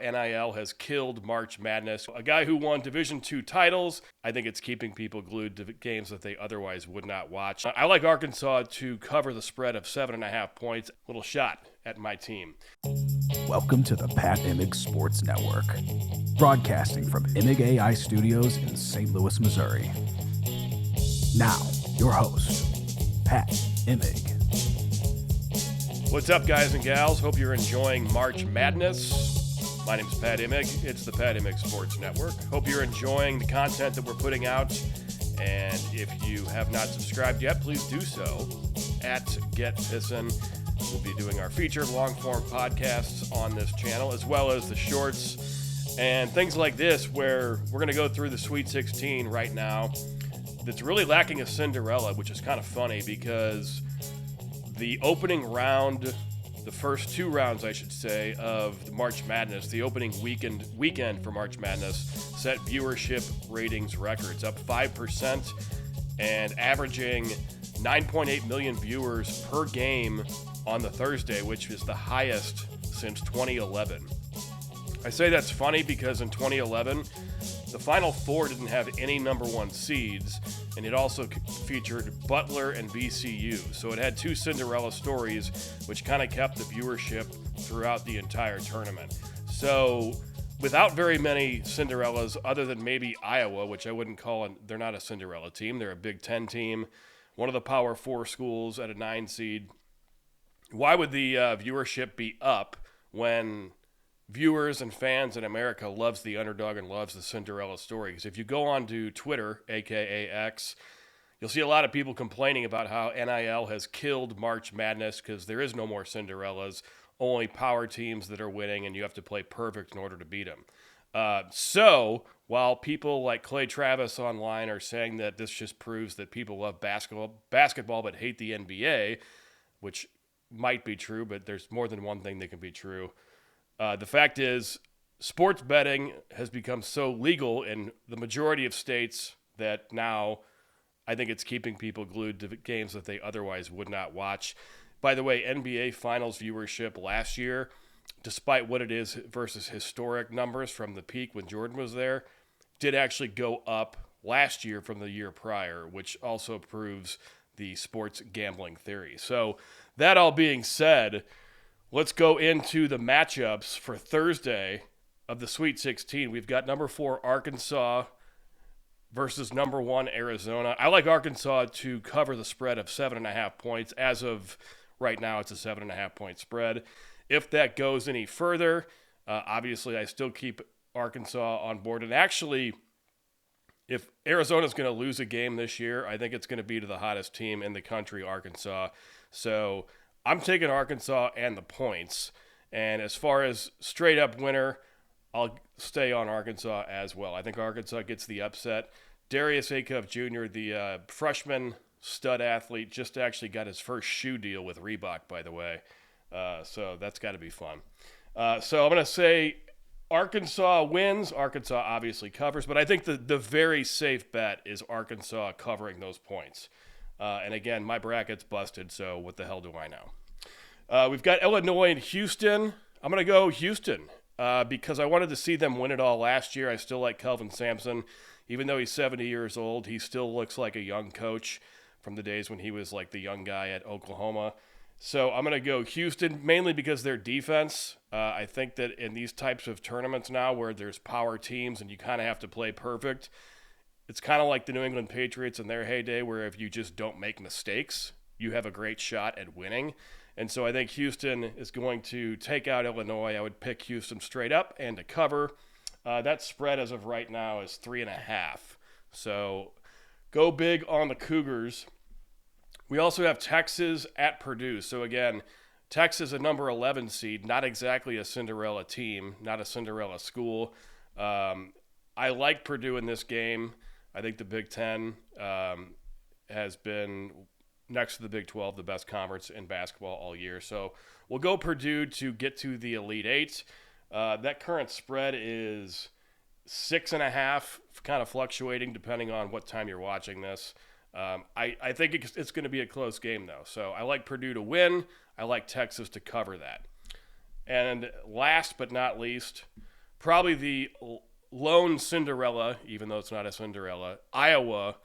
NIL has killed March Madness. A guy who won Division II titles, I think it's keeping people glued to games that they otherwise would not watch. I like Arkansas to cover the spread of 7.5 points. Little shot at my team. Welcome to the Pat Imig Sports Network, broadcasting from Imig AI Studios in St. Louis, Missouri. Now, your host, Pat Imig. What's up, guys and gals? Hope you're enjoying March Madness. My name is Pat Imig. It's the Pat Imig Sports Network. Hope you're enjoying the content that we're putting out. And if you have not subscribed yet, please do so at Get Pissin'. We'll be doing our featured long-form podcasts on this channel, as well as the shorts and things like this, where we're going to go through the Sweet 16 right now. That's really lacking a Cinderella, which is kind of funny because the opening round, the first two rounds, I should say, of the March Madness, the opening weekend for March Madness, set viewership ratings records, up 5% and averaging 9.8 million viewers per game on the Thursday, which is the highest since 2011. I say that's funny because in 2011, the Final Four didn't have any number one seeds, and it also featured Butler and VCU. So it had two Cinderella stories, which kind of kept the viewership throughout the entire tournament. So without very many Cinderellas, other than maybe Iowa, which I wouldn't call they're not a Cinderella team. They're a Big Ten team, one of the Power Four schools at a 9 seed. Why would the viewership be up when viewers and fans in America loves the underdog and loves the Cinderella story? Because if you go on to Twitter, aka X, you'll see a lot of people complaining about how NIL has killed March Madness because there is no more Cinderellas, only power teams that are winning, and you have to play perfect in order to beat them. So while people like Clay Travis online are saying that this just proves that people love basketball but hate the NBA, which might be true, but there's more than one thing that can be true. The fact is, sports betting has become so legal in the majority of states that now I think it's keeping people glued to games that they otherwise would not watch. By the way, NBA Finals viewership last year, despite what it is versus historic numbers from the peak when Jordan was there, did actually go up last year from the year prior, which also proves the sports gambling theory. So that all being said, let's go into the matchups for Thursday of the Sweet 16. We've got number 4 Arkansas versus number 1 Arizona. I like Arkansas to cover the spread of 7.5 points. As of right now, it's a 7.5 point spread. If that goes any further, obviously I still keep Arkansas on board. And actually, if Arizona's going to lose a game this year, I think it's going to be to the hottest team in the country, Arkansas. So I'm taking Arkansas and the points. And as far as straight up winner, I'll stay on Arkansas as well. I think Arkansas gets the upset. Darius Acuff Jr., the freshman stud athlete, just actually got his first shoe deal with Reebok, by the way. So that's got to be fun. So I'm going to say Arkansas wins. Arkansas obviously covers, but I think the very safe bet is Arkansas covering those points. And again, my bracket's busted, so what the hell do I know? We've got Illinois and Houston. I'm going to go Houston because I wanted to see them win it all last year. I still like Kelvin Sampson. Even though he's 70 years old, he still looks like a young coach from the days when he was like the young guy at Oklahoma. So I'm going to go Houston, mainly because their defense. I think that in these types of tournaments now where there's power teams and you kind of have to play perfect, it's kind of like the New England Patriots in their heyday where if you just don't make mistakes, you have a great shot at winning. And so I think Houston is going to take out Illinois. I would pick Houston straight up and to cover. That spread as of right now is 3.5. So go big on the Cougars. We also have Texas at Purdue. So again, Texas a number 11 seed, not exactly a Cinderella team, not a Cinderella school. I like Purdue in this game. I think the Big Ten has been, next to the Big 12, the best conference in basketball all year. So we'll go Purdue to get to the Elite Eight. That current spread is 6.5, kind of fluctuating depending on what time you're watching this. I think it's going to be a close game, though. So I like Purdue to win. I like Texas to cover that. And last but not least, probably the lone Cinderella, even though it's not a Cinderella, Iowa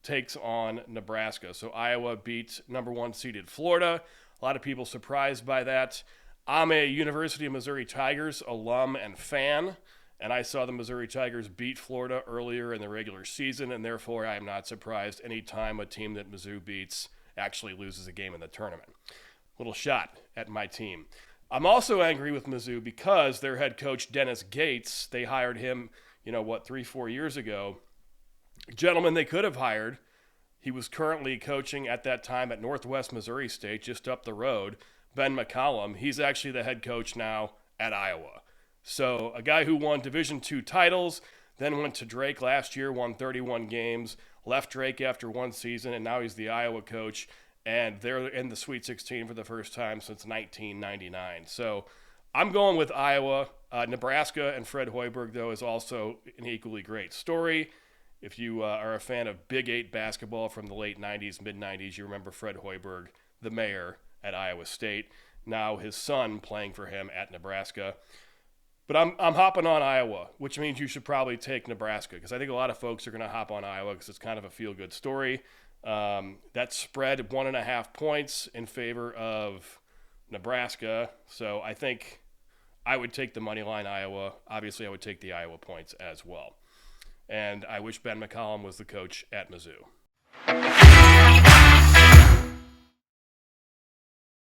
takes on Nebraska. So Iowa beat number 1 seeded Florida. A lot of people surprised by that. I'm a University of Missouri Tigers alum and fan, and I saw the Missouri Tigers beat Florida earlier in the regular season, and therefore I am not surprised any time a team that Mizzou beats actually loses a game in the tournament. Little shot at my team. I'm also angry with Mizzou because their head coach, Dennis Gates, they hired him, 3-4 years ago. Gentleman they could have hired. He was currently coaching at that time at Northwest Missouri State, just up the road, Ben McCollum. He's actually the head coach now at Iowa. So a guy who won Division II titles, then went to Drake last year, won 31 games, left Drake after one season, and now he's the Iowa coach. And they're in the Sweet 16 for the first time since 1999. So I'm going with Iowa. Nebraska and Fred Hoiberg, though, is also an equally great story. If you are a fan of Big 8 basketball from the late 90s, mid-90s, you remember Fred Hoiberg, the mayor at Iowa State. Now his son playing for him at Nebraska. But I'm hopping on Iowa, which means you should probably take Nebraska, because I think a lot of folks are going to hop on Iowa because it's kind of a feel-good story. That spread 1.5 points in favor of Nebraska. So I think I would take the money line Iowa. Obviously, I would take the Iowa points as well. And I wish Ben McCollum was the coach at Mizzou.